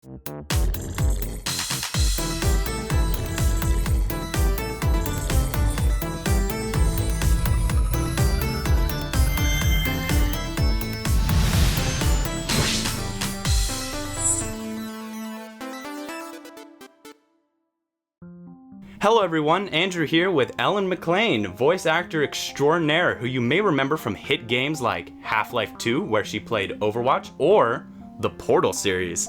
Hello everyone, Andrew here with Ellen McLain, voice actor extraordinaire who you may remember from hit games like Half-Life 2, where she played Overwatch, or the Portal series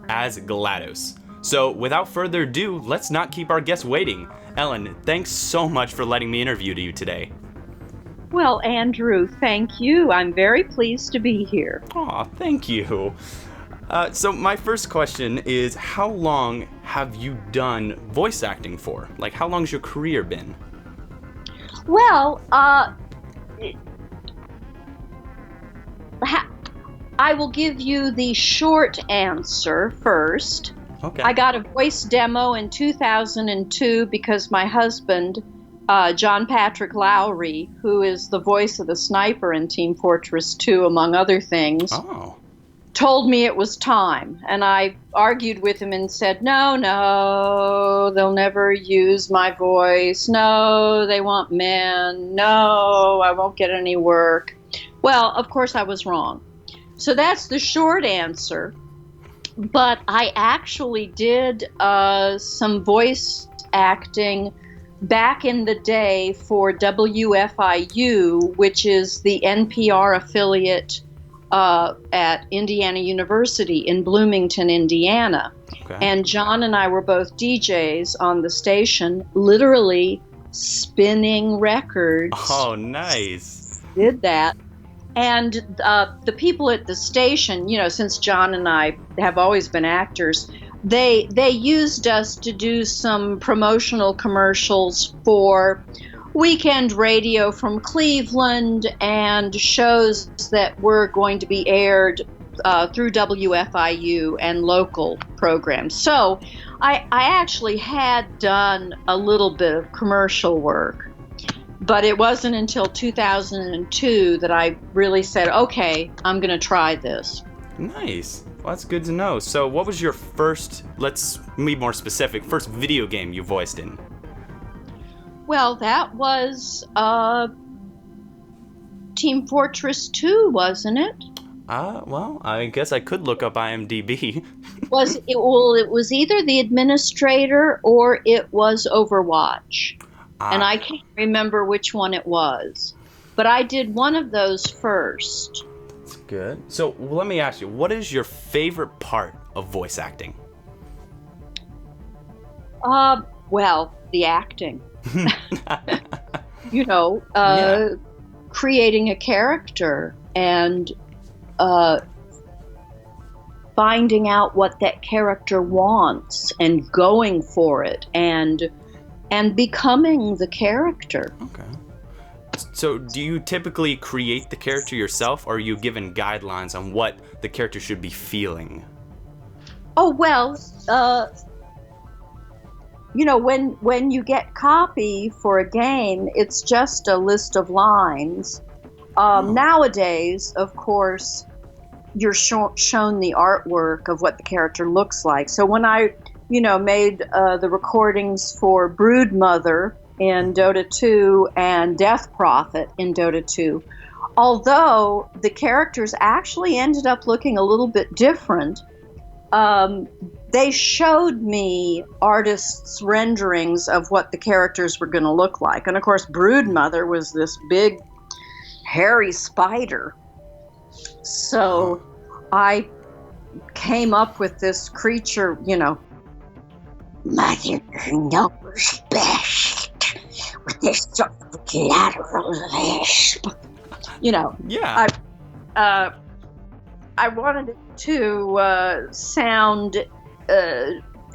as GLaDOS. So without further ado, let's not keep our guests waiting. Ellen, thanks so much for letting me interview you today. Well, Andrew, thank you. I'm very pleased to be here. Aw, thank you. So my first question is, how long have you done voice acting for? Like, how long's your career been? Well, I will give you the short answer first. Okay. I got a voice demo in 2002 because my husband, John Patrick Lowry, who is the voice of the sniper in Team Fortress 2, among other things, told me it was time. And I argued with him and said, no, they'll never use my voice. No, they want men. No, I won't get any work. Well, of course I was wrong. So that's the short answer. But I actually did some voice acting back in the day for WFIU, which is the NPR affiliate at Indiana University in Bloomington, Indiana. Okay. And John and I were both DJs on the station, literally spinning records. Oh, nice. Did that. And the people at the station, you know, since John and I have always been actors, they used us to do some promotional commercials for weekend radio from Cleveland and shows that were going to be aired through WFIU and local programs. So I actually had done a little bit of commercial work, but it wasn't until 2002 that I really said, okay, I'm going to try this. Nice. Well, that's good to know. So what was your first, let's be more specific, first video game you voiced in? Well, that was Team Fortress 2, wasn't it? Well, I guess I could look up IMDb. It was either The Administrator or it was Overwatch. And I can't remember which one it was. But I did one of those first. That's good. So let me ask you, what is your favorite part of voice acting? Well, the acting. You know, creating a character and finding out what that character wants and going for it and becoming the character. Okay. So do you typically create the character yourself, or are you given guidelines on what the character should be feeling? Oh, well, you know, when you get copy for a game, it's just a list of lines. Nowadays, of course, you're shown the artwork of what the character looks like. So when I, you know, made the recordings for Broodmother in Dota 2 and Death Prophet in Dota 2, although the characters actually ended up looking a little bit different, they showed me artists' renderings of what the characters were going to look like. And of course, Broodmother was this big, hairy spider. So I came up with this creature, you know, Mother knows best with this sort of lateral lisp. You know, yeah. I wanted it to sound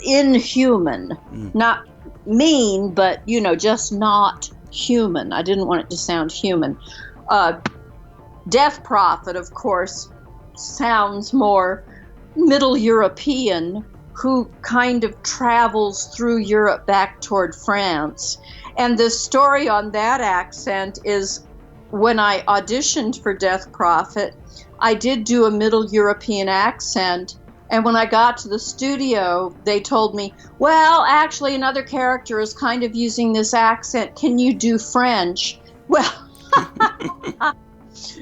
inhuman, not mean, but, you know, just not human. I didn't want it to sound human. Death Prophet, of course, sounds more Middle European, who kind of travels through Europe back toward France. And the story on that accent is when I auditioned for Death Prophet, I did do a Middle European accent, And when I got to the studio, they told me, well, actually, another character is kind of using this accent. Can you do French? Well,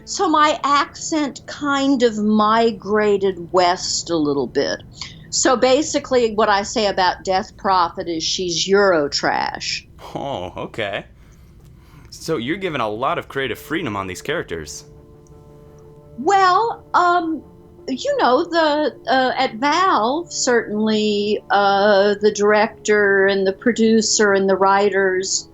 so my accent kind of migrated west a little bit. So basically, what I say about Death Prophet is she's Eurotrash. Oh, okay. So you're given a lot of creative freedom on these characters. Well, at Valve, certainly the director and the producer and the writers,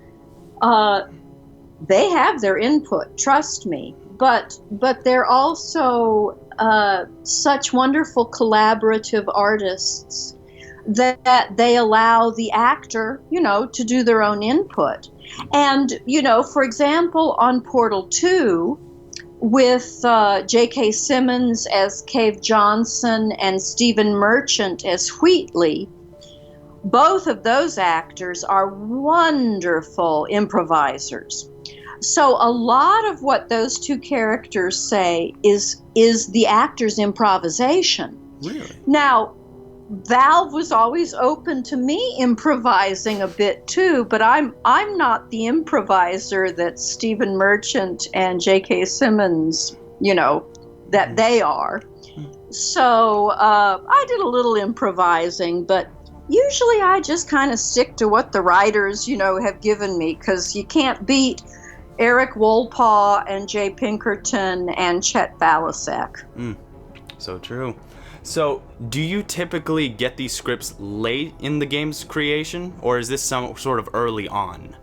they have their input, trust me. But they're also such wonderful collaborative artists that they allow the actor, to do their own input. And, for example, on Portal 2, with J.K. Simmons as Cave Johnson and Stephen Merchant as Wheatley, both of those actors are wonderful improvisers. So a lot of what those two characters say is the actor's improvisation. Really? Now, Valve was always open to me improvising a bit too, but I'm not the improviser that Stephen Merchant and J.K. Simmons, that they are. So I did a little improvising, but usually I just kind of stick to what the writers, have given me, because you can't beat Eric Wolpaw and Jay Pinkerton and Chet Balasek. So true. So, do you typically get these scripts late in the game's creation, or is this some sort of early on?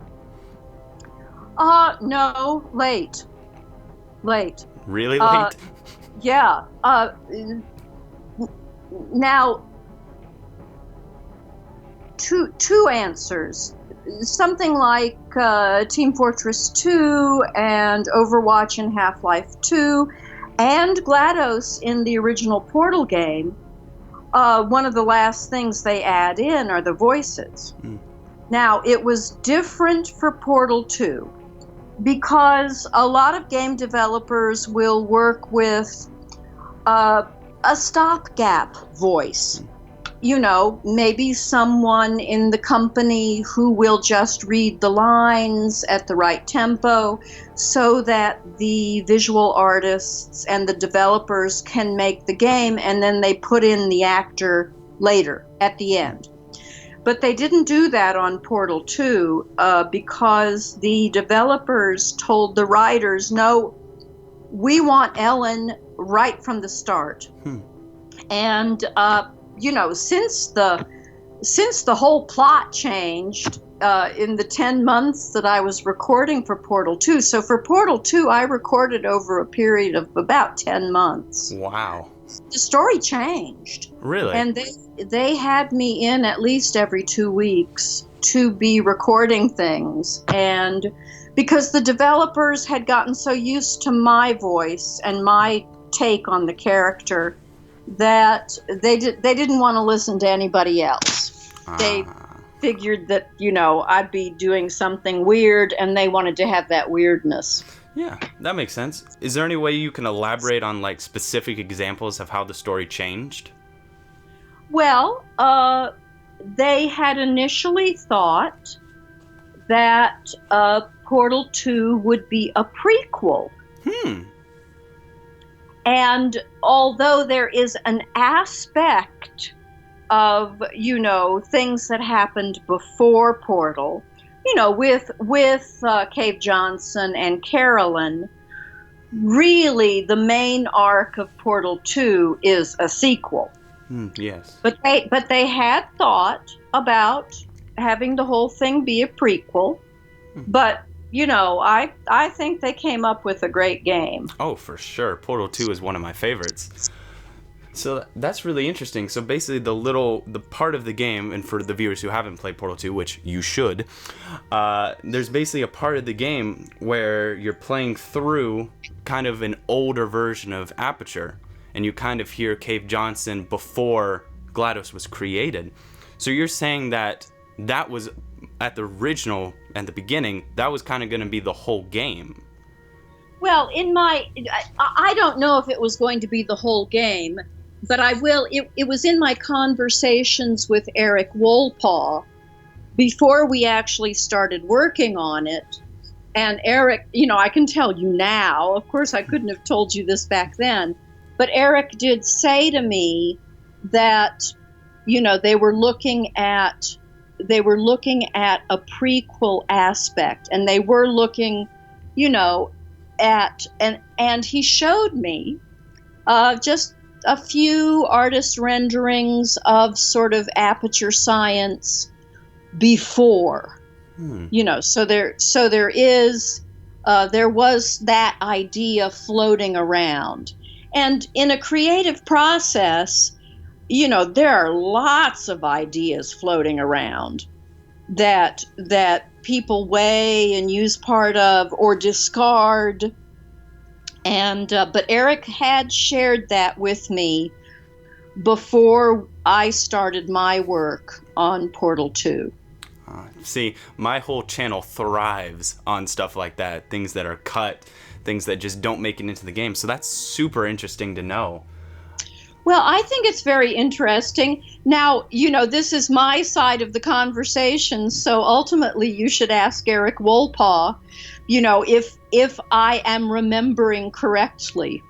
No, late. Really late? Yeah. Now, two answers. Something like Team Fortress 2 and Overwatch and Half-Life 2 and GLaDOS in the original Portal game, one of the last things they add in are the voices. Now, it was different for Portal 2 because a lot of game developers will work with a stopgap voice. Maybe someone in the company who will just read the lines at the right tempo so that the visual artists and the developers can make the game, and then they put in the actor later at the end. But they didn't do that on Portal 2 because the developers told the writers, no, we want Ellen right from the start. And since the whole plot changed in the 10 months that I was recording for Portal 2. So for Portal 2, I recorded over a period of about 10 months. Wow. The story changed. Really? And they had me in at least every 2 weeks to be recording things. And because the developers had gotten so used to my voice and my take on the character that they didn't want to listen to anybody else. They figured that, I'd be doing something weird, and they wanted to have that weirdness. Yeah, that makes sense. Is there any way you can elaborate on, specific examples of how the story changed? Well, they had initially thought that Portal 2 would be a prequel. And although there is an aspect of, things that happened before Portal, with Cave Johnson and Carolyn, really the main arc of Portal 2 is a sequel. Yes. But they had thought about having the whole thing be a prequel, but I think they came up with a great game. Oh, for sure. Portal 2 is one of my favorites. So that's really interesting. So basically the part of the game, and for the viewers who haven't played Portal 2, which you should, there's basically a part of the game where you're playing through kind of an older version of Aperture, and you kind of hear Cave Johnson before GLaDOS was created. So you're saying that was at the original and the beginning, that was kind of going to be the whole game. Well, I don't know if it was going to be the whole game. but I will. It was in my conversations with Eric Wolpaw before we actually started working on it. And Eric, I can tell you now, of course I couldn't have told you this back then, but Eric did say to me that, they were looking at a prequel aspect, and they were looking, and he showed me just a few artist renderings of sort of Aperture Science before. So there was that idea floating around. And in a creative process, there are lots of ideas floating around that people weigh and use part of or discard. And but Eric had shared that with me before I started my work on Portal 2. See, my whole channel thrives on stuff like that, things that are cut, things that just don't make it into the game. So that's super interesting to know. Well, I think it's very interesting. Now, this is my side of the conversation, so ultimately you should ask Eric Wolpaw, if I am remembering correctly,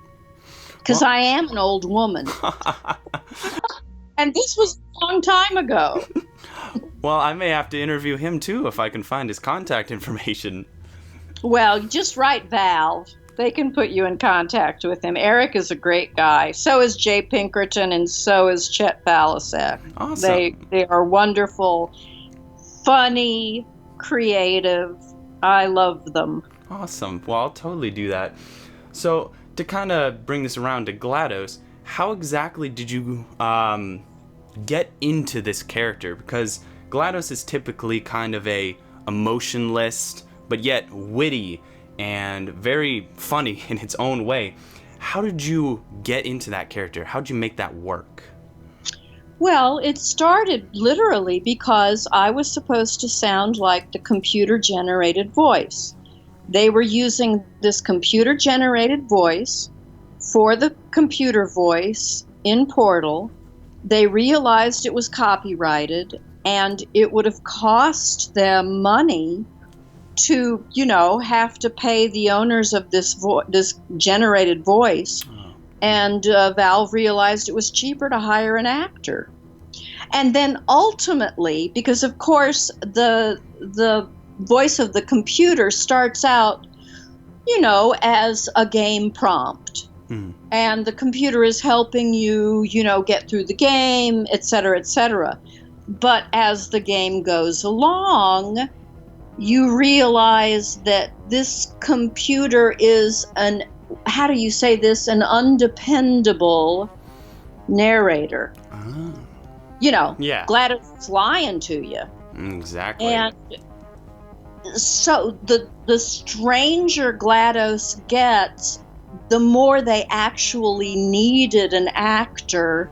because I am an old woman. And this was a long time ago. Well, I may have to interview him too if I can find his contact information. Well, just write Valve. They can put you in contact with him. Eric is a great guy. So is Jay Pinkerton, and so is Chet Balasek. Awesome. They are wonderful, funny, creative. I love them. Awesome. Well, I'll totally do that. So, to kind of bring this around to GLaDOS, how exactly did you get into this character? Because GLaDOS is typically kind of a emotionless, but yet witty and very funny in its own way. How did you get into that character? How did you make that work? Well, it started literally because I was supposed to sound like the computer-generated voice. They were using this computer-generated voice for the computer voice in Portal. They realized it was copyrighted, and it would have cost them money to, have to pay the owners of this generated voice. And Valve realized it was cheaper to hire an actor. And then ultimately, because of course the voice of the computer starts out, as a game prompt. And the computer is helping you, get through the game, etc., etc. But as the game goes along, you realize that this computer is an undependable narrator. Yeah. GLaDOS is lying to you. Exactly. And so the stranger GLaDOS gets, the more they actually needed an actor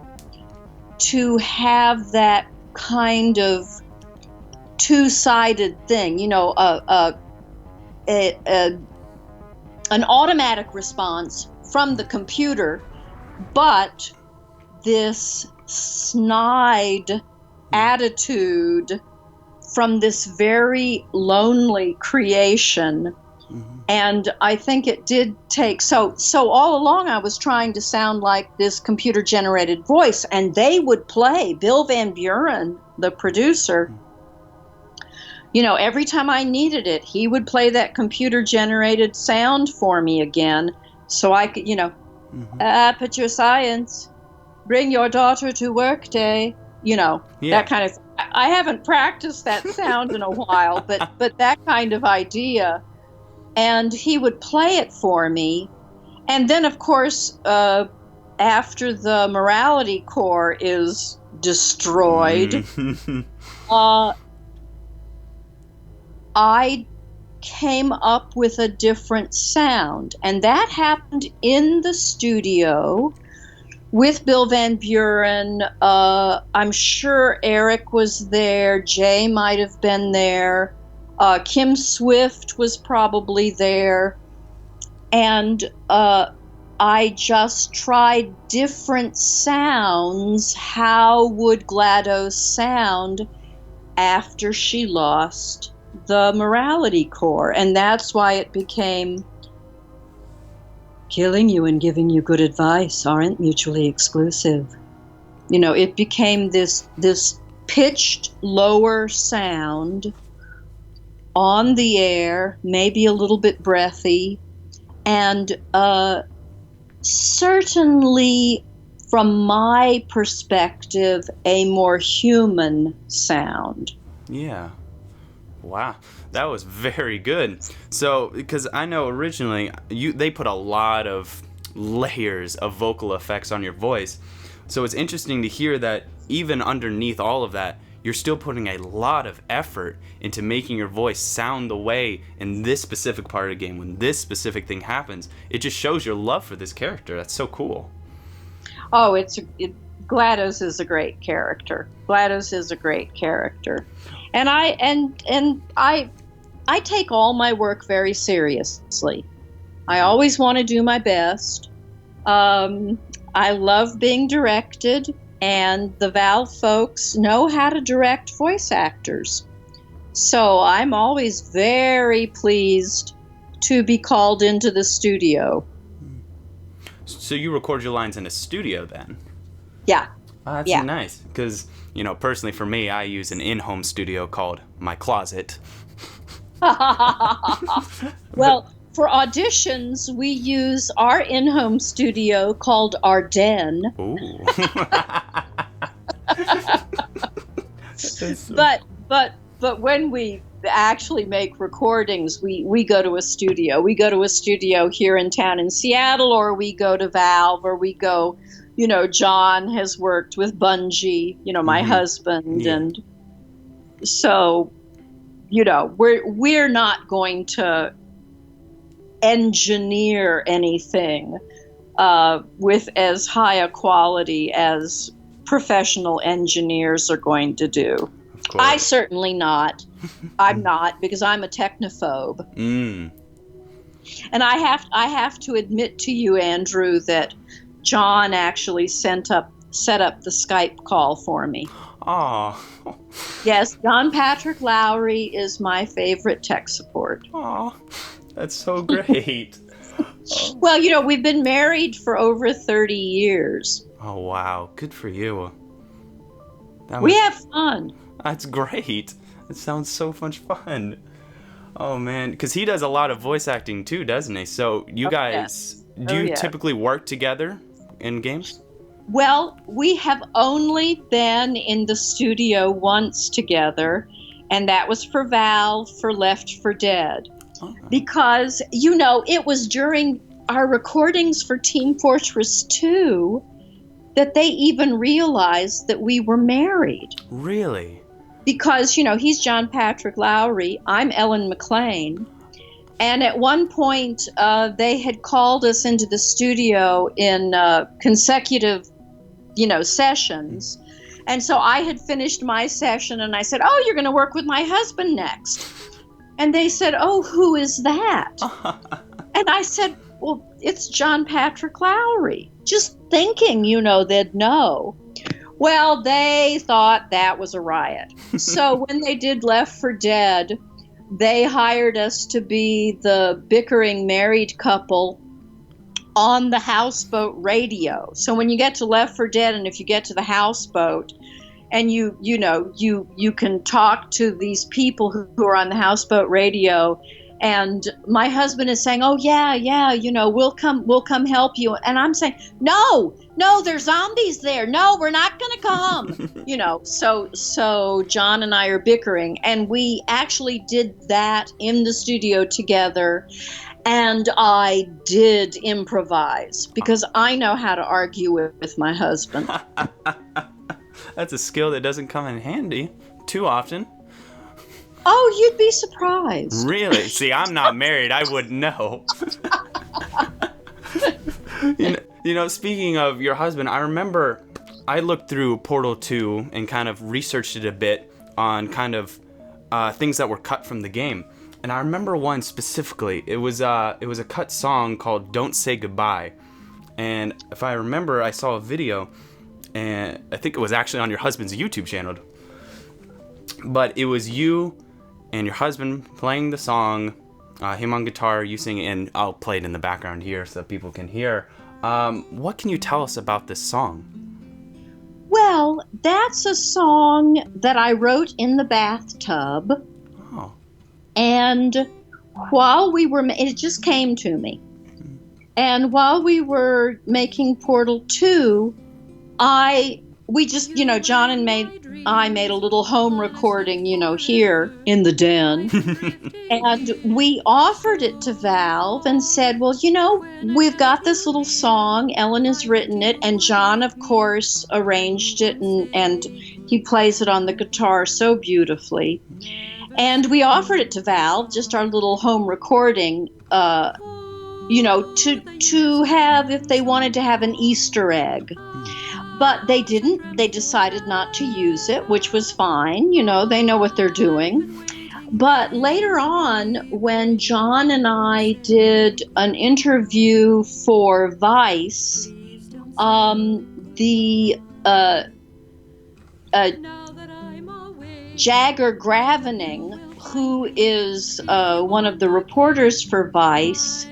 to have that kind of two-sided thing, an automatic response from the computer, but this snide attitude from this very lonely creation. And I think it did take, so all along I was trying to sound like this computer-generated voice, and they would play, Bill Van Buren, the producer, every time I needed it, he would play that computer-generated sound for me again, so I could, Aperture Science, bring your daughter to work day, that kind of, I haven't practiced that sound in a while, but that kind of idea. And he would play it for me. And then, of course, after the morality core is destroyed, I came up with a different sound. And that happened in the studio with Bill Van Buren. I'm sure Eric was there. Jay might have been there. Kim Swift was probably there. And I just tried different sounds. How would GLaDOS sound after she lost the morality core? And that's why it became killing you and giving you good advice aren't mutually exclusive. You know, it became this pitched lower sound on the air, maybe a little bit breathy, and certainly, from my perspective, a more human sound. Yeah. Wow, that was very good. So, because I know originally they put a lot of layers of vocal effects on your voice. So it's interesting to hear that even underneath all of that, you're still putting a lot of effort into making your voice sound the way in this specific part of the game when this specific thing happens. It just shows your love for this character. That's so cool. Oh, GLaDOS is a great character. GLaDOS is a great character. And I take all my work very seriously. I always want to do my best. I love being directed, and the Valve folks know how to direct voice actors. So I'm always very pleased to be called into the studio. So you record your lines in a studio then? Yeah. Oh, that's nice. Because, you know, personally for me, I use an in-home studio called my closet. Well, for auditions, we use our in-home studio called our den. Ooh. But when we actually make recordings, we go to a studio. We go to a studio here in town in Seattle, or we go to Valve, or we go, you know, John has worked with Bungie, you know, my husband. Yeah. And so, you know, we're not going to engineer anything with as high a quality as professional engineers are going to do. I certainly not. I'm not, because I'm a technophobe. And I have to admit to you, Andrew, that John actually set up the Skype call for me. Oh. Yes, John Patrick Lowry is my favorite tech support. Oh, that's so great. Well, you know, we've been married for over 30 years. Oh, wow. Good for you. We have fun. That's great. It sounds so much fun. Oh, man. Because he does a lot of voice acting, too, doesn't he? So you guys, do you typically work together in games? Well, we have only been in the studio once together, and that was for Valve for Left 4 Dead. Because, you know, it was during our recordings for Team Fortress 2 that they even realized that we were married. Really? Because, you know, he's John Patrick Lowry, I'm Ellen McLain. And at one point, they had called us into the studio in consecutive, you know, sessions. And so I had finished my session, and I said, "Oh, you're going to work with my husband next." And they said, "Oh, who is that?" And I said, "Well, it's John Patrick Lowry." Just thinking, you know, they'd know. Well, they thought that was a riot. So when they did Left 4 Dead, they hired us to be the bickering married couple on the houseboat radio. So when you get to Left 4 Dead, and if you get to the houseboat, and you can talk to these people who are on the houseboat radio, and my husband is saying, "Oh yeah, you know, we'll come help you," and I'm saying, "No, there's zombies there. No, we're not going to come." You know, so John and I are bickering, and we actually did that in the studio together. And I did improvise because I know how to argue with my husband. That's a skill that doesn't come in handy too often. Oh, you'd be surprised. Really? See, I'm not married. I wouldn't know. You know, speaking of your husband, I remember I looked through Portal 2 and kind of researched it a bit on kind of things that were cut from the game. And I remember one specifically. It was a cut song called "Don't Say Goodbye," And if I remember, I saw a video, and I think it was actually on your husband's YouTube channel. But it was you and your husband playing the song, him on guitar, you singing, and I'll play it in the background here so that people can hear. What can you tell us about this song? Well, that's a song that I wrote in the bathtub. Oh. And while we were, it just came to me. And while we were making Portal 2, we just, John and I made a little home recording, here in the den. And we offered it to Valve and said, well, we've got this little song. Ellen has written it. And John, of course, arranged it. And he plays it on the guitar so beautifully. And we offered it to Valve, just our little home recording, to have, if they wanted to have an Easter egg. But they didn't. They decided not to use it, which was fine. They know what they're doing. But later on, when John and I did an interview for Vice, Jagger Gravening, who is one of the reporters for Vice,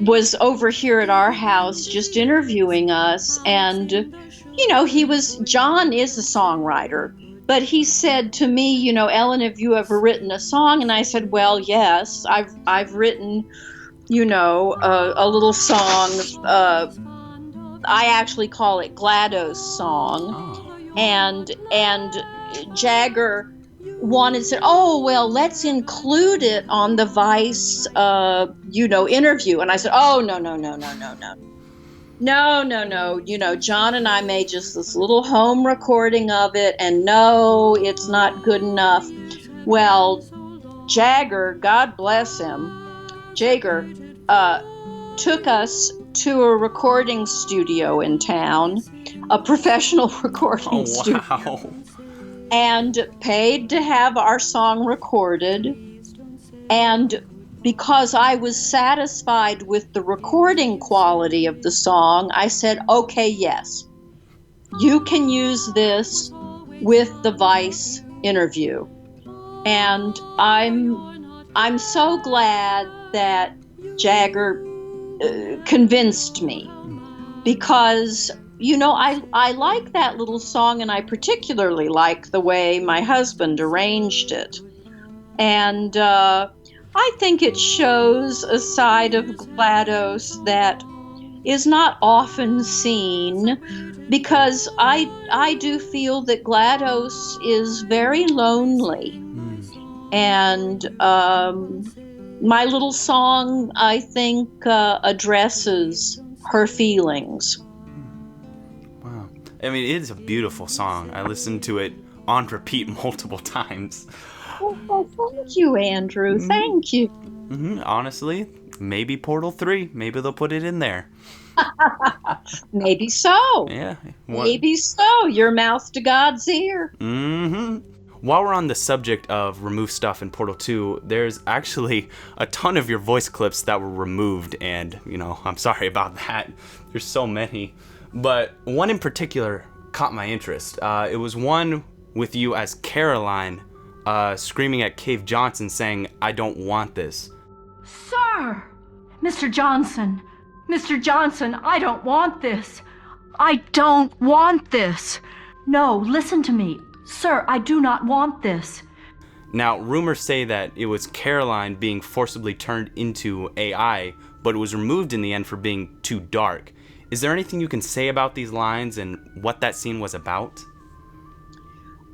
was over here at our house just interviewing us, and John is a songwriter, but he said to me, Ellen, have you ever written a song? And I said, well, yes, I've written, a little song. I actually call it GLaDOS song. Oh. And Jagger said, oh, well, let's include it on the Vice, interview. And I said, oh, no. No. John and I made just this little home recording of it, and no, it's not good enough. Well, Jagger, God bless him, Jagger, took us to a recording studio in town, a professional recording studio. Wow. And paid to have our song recorded. And because I was satisfied with the recording quality of the song, I said, okay, yes, you can use this with the Vice interview. And I'm so glad that Jagger convinced me, because I like that little song, and I particularly like the way my husband arranged it. And I think it shows a side of GLaDOS that is not often seen, because I do feel that GLaDOS is very lonely. And my little song, I think, addresses her feelings. Wow. I mean, it is a beautiful song. I listened to it on repeat multiple times. Oh, thank you, Andrew. Thank you. Honestly, maybe Portal 3. Maybe they'll put it in there. Maybe so. Yeah. Maybe so. Your mouth to God's ear. While we're on the subject of removed stuff in Portal 2, there's actually a ton of your voice clips that were removed, and, I'm sorry about that. There's so many. But one in particular caught my interest. It was one with you as Caroline, screaming at Cave Johnson saying, I don't want this. Sir! Mr. Johnson, I don't want this. I don't want this. No, listen to me. Sir, I do not want this. Now, rumors say that it was Caroline being forcibly turned into AI, but it was removed in the end for being too dark. Is there anything you can say about these lines and what that scene was about?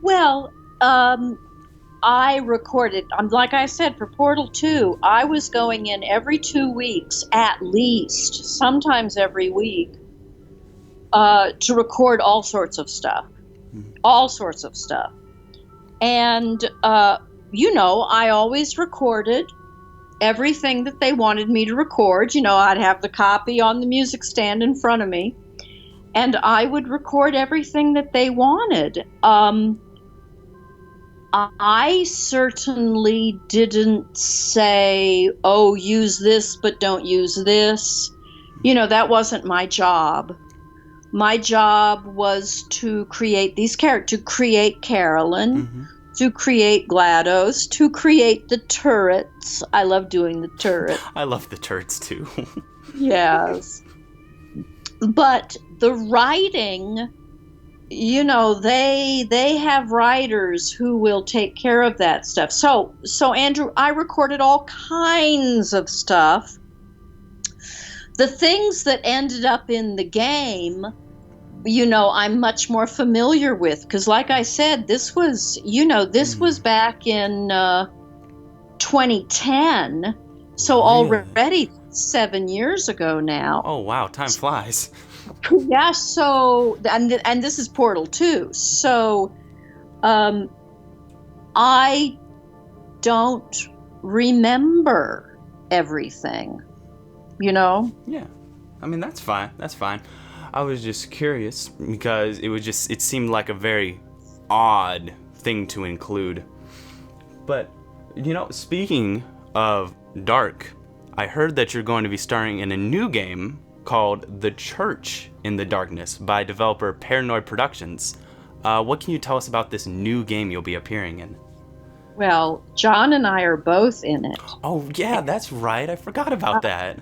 Well, I recorded, like I said, for Portal 2, I was going in every 2 weeks at least, sometimes every week, to record all sorts of stuff. And, I always recorded everything that they wanted me to record. I'd have the copy on the music stand in front of me, and I would record everything that they wanted. I certainly didn't say, oh, use this, but don't use this. that wasn't my job. My job was to create these characters, to create Carolyn, Mm-hmm. to create GLaDOS, to create the turrets. I love doing the turrets. I love the turrets too. Yes. But the writing, they have writers who will take care of that stuff. So Andrew, I recorded all kinds of stuff. The things that ended up in the game, I'm much more familiar with, because like I said, this was back in 2010. So Really? already 7 years ago now. Oh wow, time flies. Yeah, so and this is Portal 2. So I don't remember everything, Yeah. I mean, that's fine. That's fine. I was just curious because it seemed like a very odd thing to include. But, speaking of dark, I heard that you're going to be starring in a new game called The Church in the Darkness by developer Paranoid Productions. What can you tell us about this new game you'll be appearing in? Well, John and I are both in it. Oh, yeah, that's right. I forgot about that.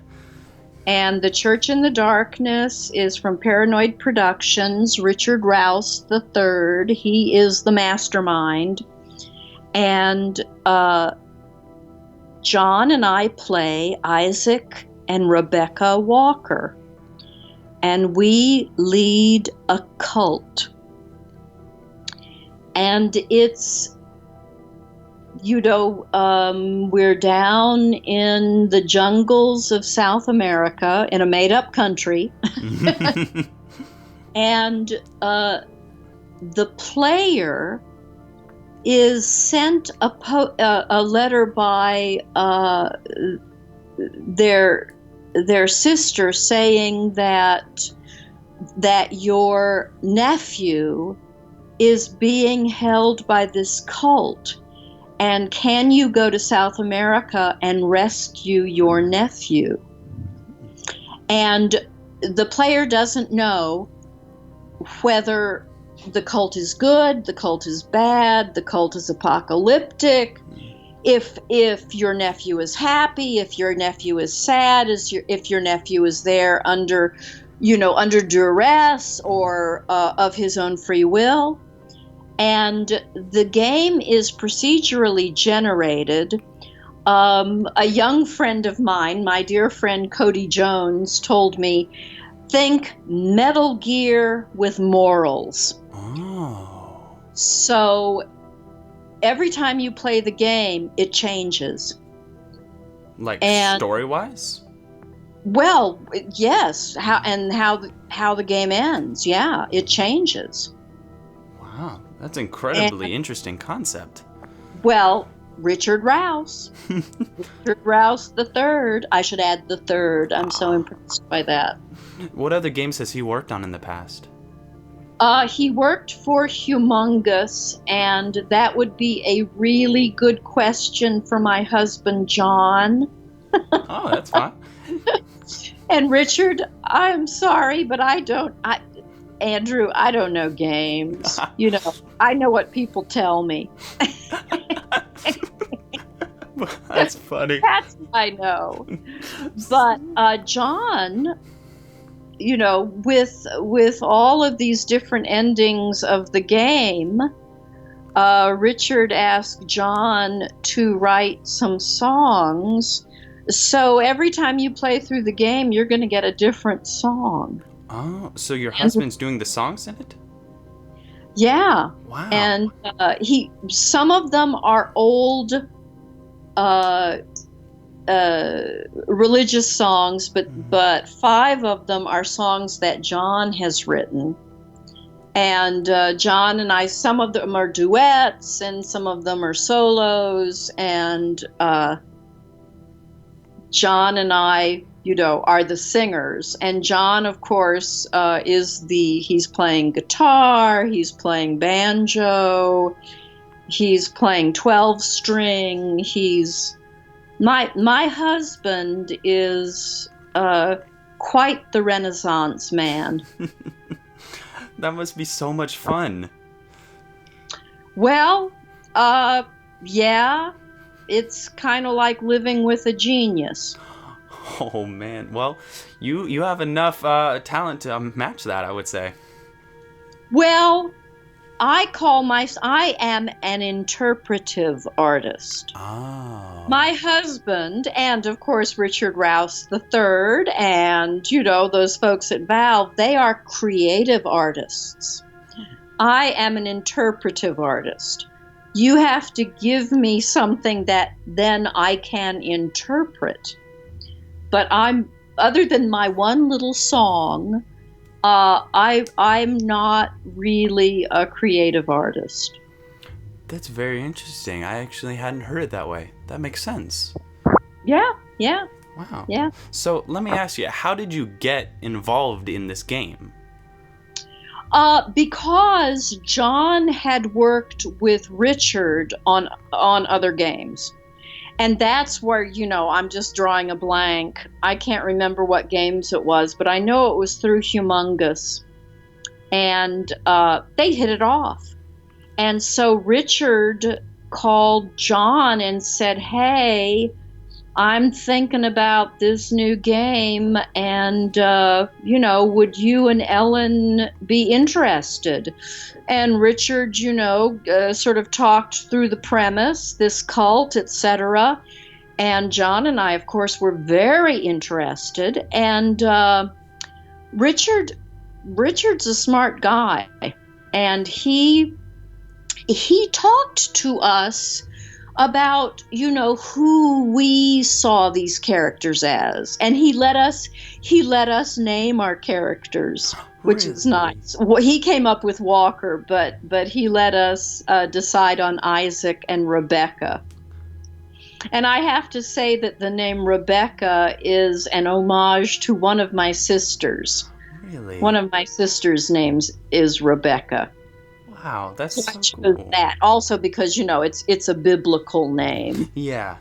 And The Church in the Darkness is from Paranoid Productions, Richard Rouse III. He is the mastermind. And John and I play Isaac and Rebecca Walker. And we lead a cult. And it's, we're down in the jungles of South America in a made-up country. And the player is sent a letter by their sister saying that your nephew is being held by this cult, and can you go to South America and rescue your nephew? And the player doesn't know whether the cult is good, the cult is bad, the cult is apocalyptic, if your nephew is happy, if your nephew is sad, if your nephew is there under duress or of his own free will. And the game is procedurally generated. A young friend of mine, my dear friend Cody Jones, told me, think Metal Gear with morals. Oh. So every time you play the game, it changes. Like story-wise? Well, yes. How the game ends. Yeah, it changes. Wow, that's incredibly interesting concept. Well, Richard Rouse. Richard Rouse the third. I should add the third. I'm so impressed by that. What other games has he worked on in the past? He worked for Humongous, and that would be a really good question for my husband, John. Oh, that's fine. And Richard, I'm sorry, but Andrew, I don't know games. I know what people tell me. That's funny. That's what I know. But John, with all of these different endings of the game, Richard asked John to write some songs. So every time you play through the game, you're going to get a different song. Oh, so your husband's doing the songs in it? Yeah. Wow. And some of them are old religious songs, but 5 of them are songs that John has written. And John and I, some of them are duets and some of them are solos, and John and I, are the singers. And John, of course, he's playing guitar, he's playing banjo, he's playing 12-string. My husband is quite the Renaissance man. That must be so much fun. Well, yeah, it's kind of like living with a genius. Oh man. Well, you have enough talent to match that, I would say. Well, I am an interpretive artist. Oh. My husband, and of course Richard Rouse III, and those folks at Valve, they are creative artists. I am an interpretive artist. You have to give me something that then I can interpret. But other than my one little song, I'm not really a creative artist. That's very interesting. I actually hadn't heard it that way. That makes sense. Yeah. Wow. Yeah. So let me ask you, how did you get involved in this game? Because John had worked with Richard on other games. And that's where, I'm just drawing a blank. I can't remember what games it was, but I know it was through Humongous. And they hit it off. And so Richard called John and said, hey, I'm thinking about this new game, and, would you and Ellen be interested? And Richard, sort of talked through the premise, this cult, etc. And John and I, of course, were very interested. And Richard's a smart guy, and he talked to us about, who we saw these characters as. And he let us name our characters, which is nice. Well, he came up with Walker, but he let us decide on Isaac and Rebecca. And I have to say that the name Rebecca is an homage to one of my sisters. Really? One of my sisters' names is Rebecca. Wow, that's so cool. That also because it's a biblical name. Yeah.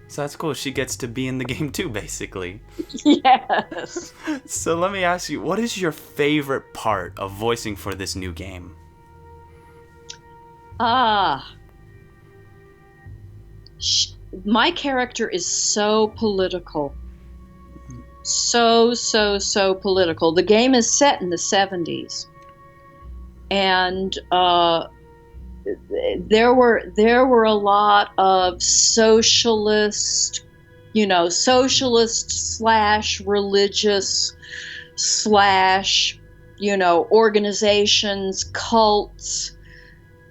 So that's cool. She gets to be in the game too, basically. Yes. So let me ask you, what is your favorite part of voicing for this new game? My character is so political. So political. The game is set in the 70s. And there were a lot of socialist / religious / organizations, cults,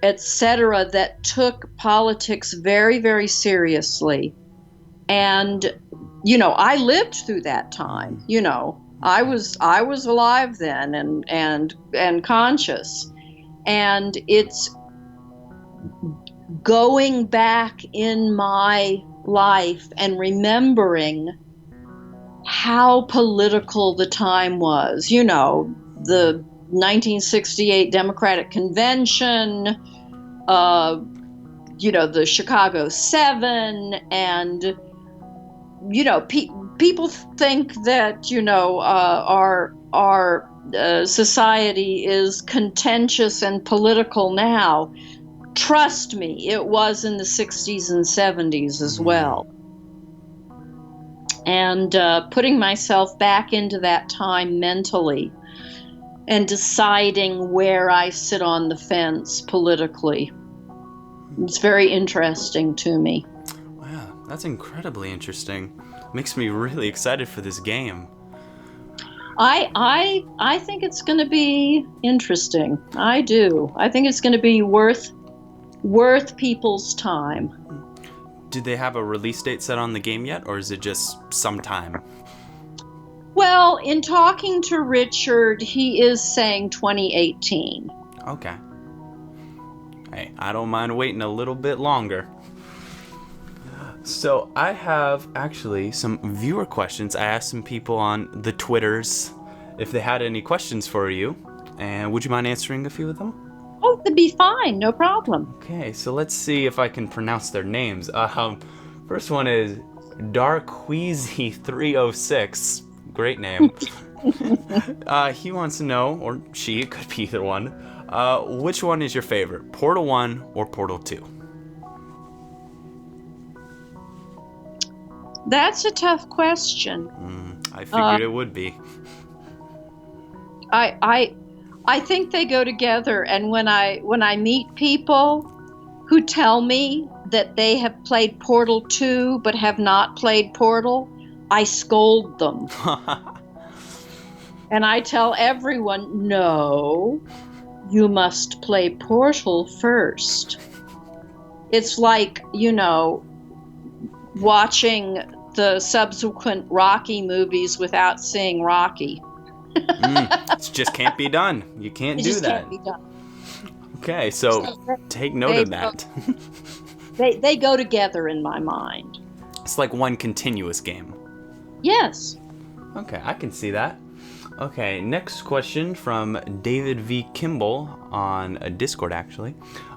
etc., that took politics very, very seriously. And I lived through that time. I was alive then and conscious, and it's going back in my life and remembering how political the time was. The 1968 Democratic Convention, the Chicago 7, and people think that our society is contentious and political now. Trust me, it was in the 60s and 70s as well. And putting myself back into that time mentally and deciding where I sit on the fence politically, it's very interesting to me. Wow, that's incredibly interesting. Makes me really excited for this game. I think it's going to be interesting. I do. I think it's going to be worth people's time. Do they have a release date set on the game yet, or is it just sometime? Well, in talking to Richard, he is saying 2018. Okay. Hey, I don't mind waiting a little bit longer. So I have actually some viewer questions. I asked some people on the Twitters if they had any questions for you. And would you mind answering a few of them? Oh, that'd be fine. No problem. Okay, so let's see if I can pronounce their names. First one is Darkweezy306. Great name. He wants to know, or she, it could be either one, which one is your favorite, Portal 1 or Portal 2? That's a tough question. I figured it would be. I think they go together, and when I meet people who tell me that they have played Portal 2 but have not played Portal, I scold them. And I tell everyone, no, you must play Portal first. It's like, watching the subsequent Rocky movies without seeing Rocky. It just can't be done. You can't do that. Can't be done. Okay, so take note of that. They go together in my mind. It's like one continuous game. Yes. Okay, I can see that. Okay, next question from David V. Kimball on Discord, actually.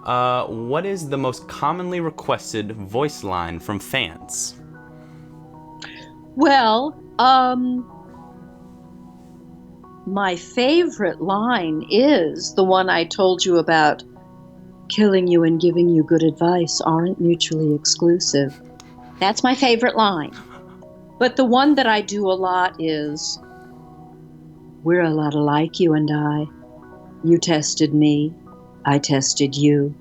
What is the most commonly requested voice line from fans? Well, my favorite line is the one I told you about. Killing you and giving you good advice aren't mutually exclusive. That's my favorite line. But the one that I do a lot is, we're a lot alike, you and I. You tested me. I tested you.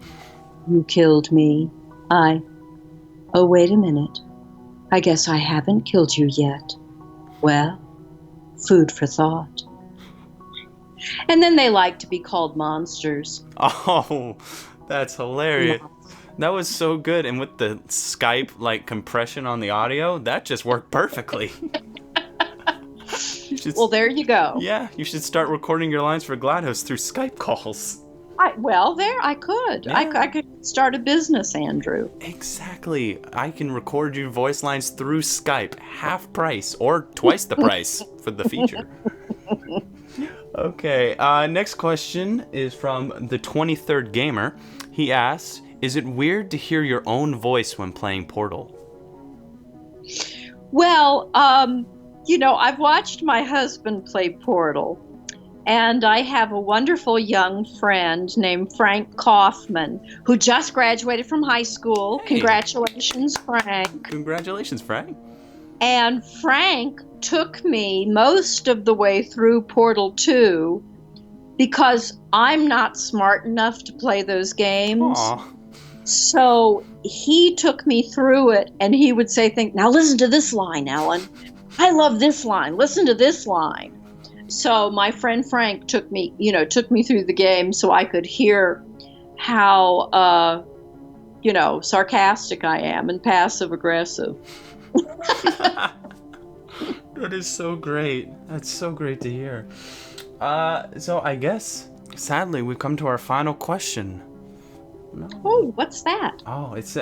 You killed me. Oh, wait a minute. I guess I haven't killed you yet. Well, food for thought. And then they like to be called monsters. Oh, that's hilarious. That was so good. And with the Skype compression on the audio, that just worked perfectly. Well, there you go. Yeah, you should start recording your lines for GLaDOS through Skype calls. I could. Yeah. I could start a business, Andrew. Exactly. I can record your voice lines through Skype, half price or twice the price for the feature. Okay, next question is from the 23rd Gamer. He asks, is it weird to hear your own voice when playing Portal? Well, I've watched my husband play Portal, and I have a wonderful young friend named Frank Kaufman, who just graduated from high school. Hey. Congratulations, Frank. Congratulations, Frank. And Frank took me most of the way through Portal 2 because I'm not smart enough to play those games. Aww. So he took me through it, and he would say, now listen to this line, Ellen. I love this line. Listen to this line. So my friend Frank took me through the game so I could hear how, sarcastic I am and passive aggressive. That is so great. That's so great to hear. So I guess, sadly, we've come to our final question. No. Oh, what's that? Oh, it's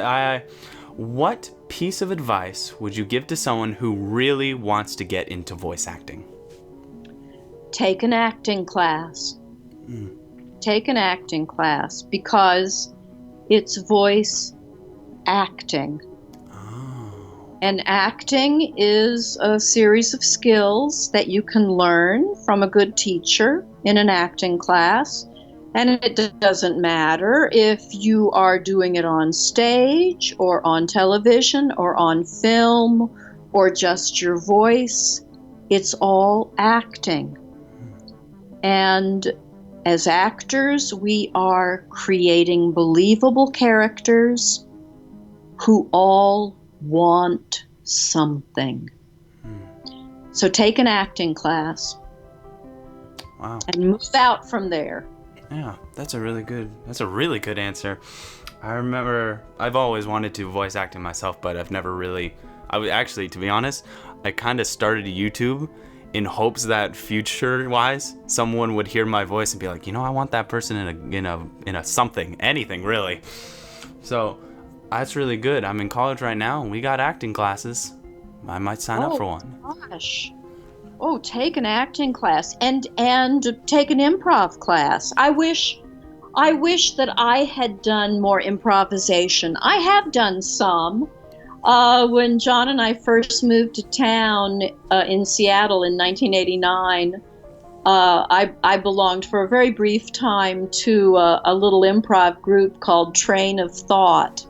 what piece of advice would you give to someone who really wants to get into voice acting? Take an acting class. Take an acting class because it's voice acting. And acting is a series of skills that you can learn from a good teacher in an acting class. And it doesn't matter if you are doing it on stage or on television or on film or just your voice. It's all acting. And as actors, we are creating believable characters who all want something. So take an acting class. Wow. And move out from there. Yeah, that's a really good answer. I remember I've always wanted to voice acting myself, but I've never really, to be honest, I kind of started YouTube in hopes that future-wise, someone would hear my voice and be like, I want that person in a something, anything really. So that's really good. I'm in college right now, and we got acting classes. I might sign up for one. Gosh. Oh, take an acting class and take an improv class. I wish that I had done more improvisation. I have done some. When John and I first moved to town in Seattle in 1989, I belonged for a very brief time to a little improv group called Train of Thought.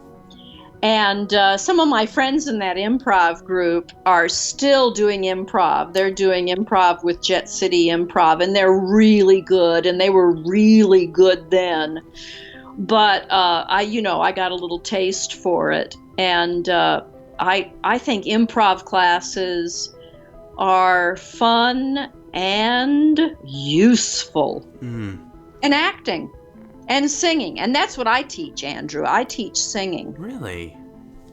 And some of my friends in that improv group are still doing improv. They're doing improv with Jet City Improv, and they're really good, and they were really good then. But I got a little taste for it, and I think improv classes are fun and useful, and acting. And singing, and that's what I teach, Andrew. I teach singing. Really?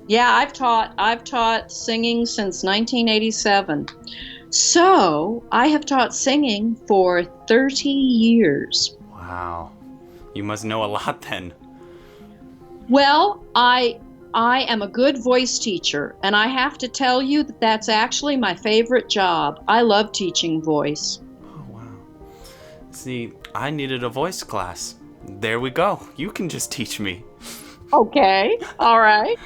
Yeah, I've taught singing since 1987. So I have taught singing for 30 years. Wow. You must know a lot then. Well, I am a good voice teacher, and I have to tell you that that's actually my favorite job. I love teaching voice. Oh, wow. See, I needed a voice class. There we go. You can just teach me. Okay. All right.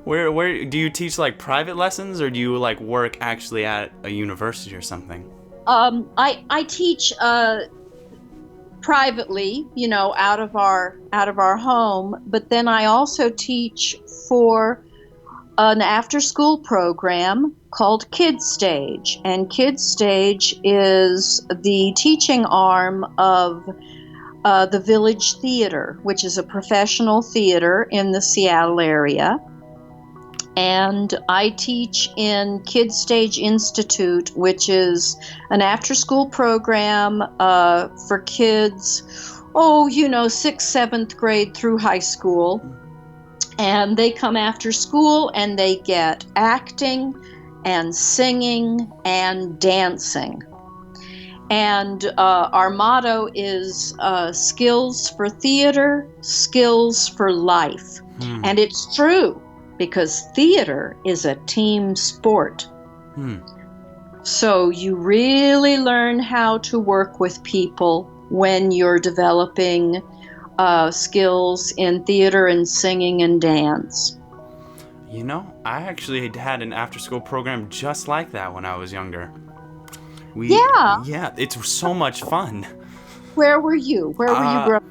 Where do you teach, like, private lessons, or do you, like, work actually at a university or something? I teach privately, out of our home, but then I also teach for an after-school program called Kids Stage, and Kids Stage is the teaching arm of the Village Theater, which is a professional theater in the Seattle area. And I teach in Kids Stage Institute, which is an after-school program for kids, 6th, 7th grade through high school. And they come after school and they get acting and singing and dancing. And our motto is skills for theater, skills for life. And it's true, because theater is a team sport. So you really learn how to work with people when you're developing skills in theater and singing and dance. I actually had an after-school program just like that when I was younger. Yeah, it's so much fun. Where were you? Where were you growing up?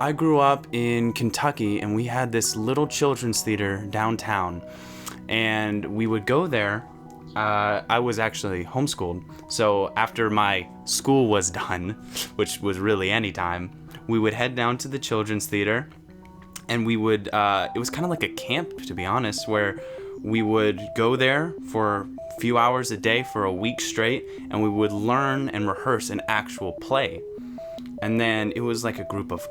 I grew up in Kentucky, and we had this little children's theater downtown, and we would go there. I was actually homeschooled, so after my school was done, which was really any time, we would head down to the children's theater, and we would, it was kind of like a camp, to be honest, where we would go there for a few hours a day for a week straight, and we would learn and rehearse an actual play. And then it was like a group of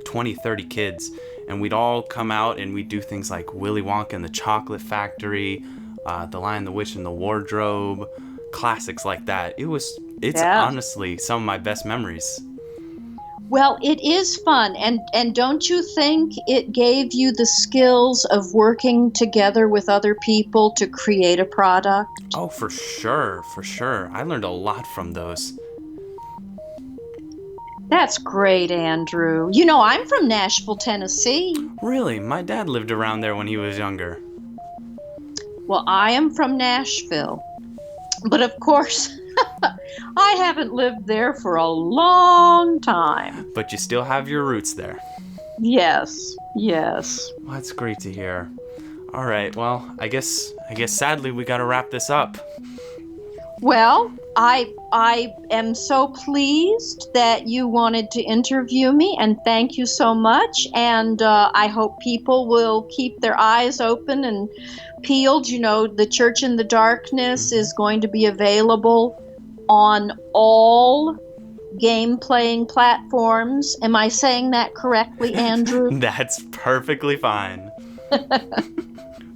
20, 30 kids, and we'd all come out and we'd do things like Willy Wonka and the Chocolate Factory, The Lion, the Witch, and the Wardrobe, classics like that. It's honestly some of my best memories. Well, it is fun, and don't you think it gave you the skills of working together with other people to create a product? Oh, for sure. I learned a lot from those. That's great, Andrew. I'm from Nashville, Tennessee. Really? My dad lived around there when he was younger. Well, I am from Nashville. But of course, I haven't lived there for a long time. But you still have your roots there. Yes. Well, that's great to hear. All right, well, I guess sadly we got to wrap this up. Well, I am so pleased that you wanted to interview me, and thank you so much. And I hope people will keep their eyes open and peeled. The Church in the Darkness is going to be available on all game-playing platforms. Am I saying that correctly, Andrew? That's perfectly fine.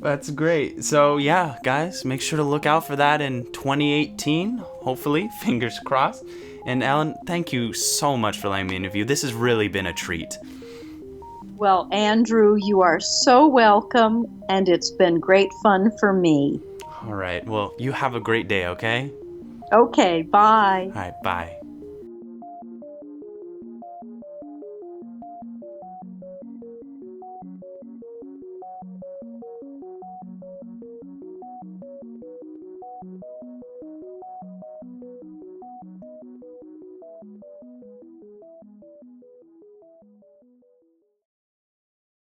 That's great. So yeah, guys, make sure to look out for that in 2018, hopefully, fingers crossed. And Ellen, thank you so much for letting me interview. This has really been a treat. Well, Andrew, you are so welcome, and it's been great fun for me. All right, well, you have a great day, okay? Okay, bye. All right, bye.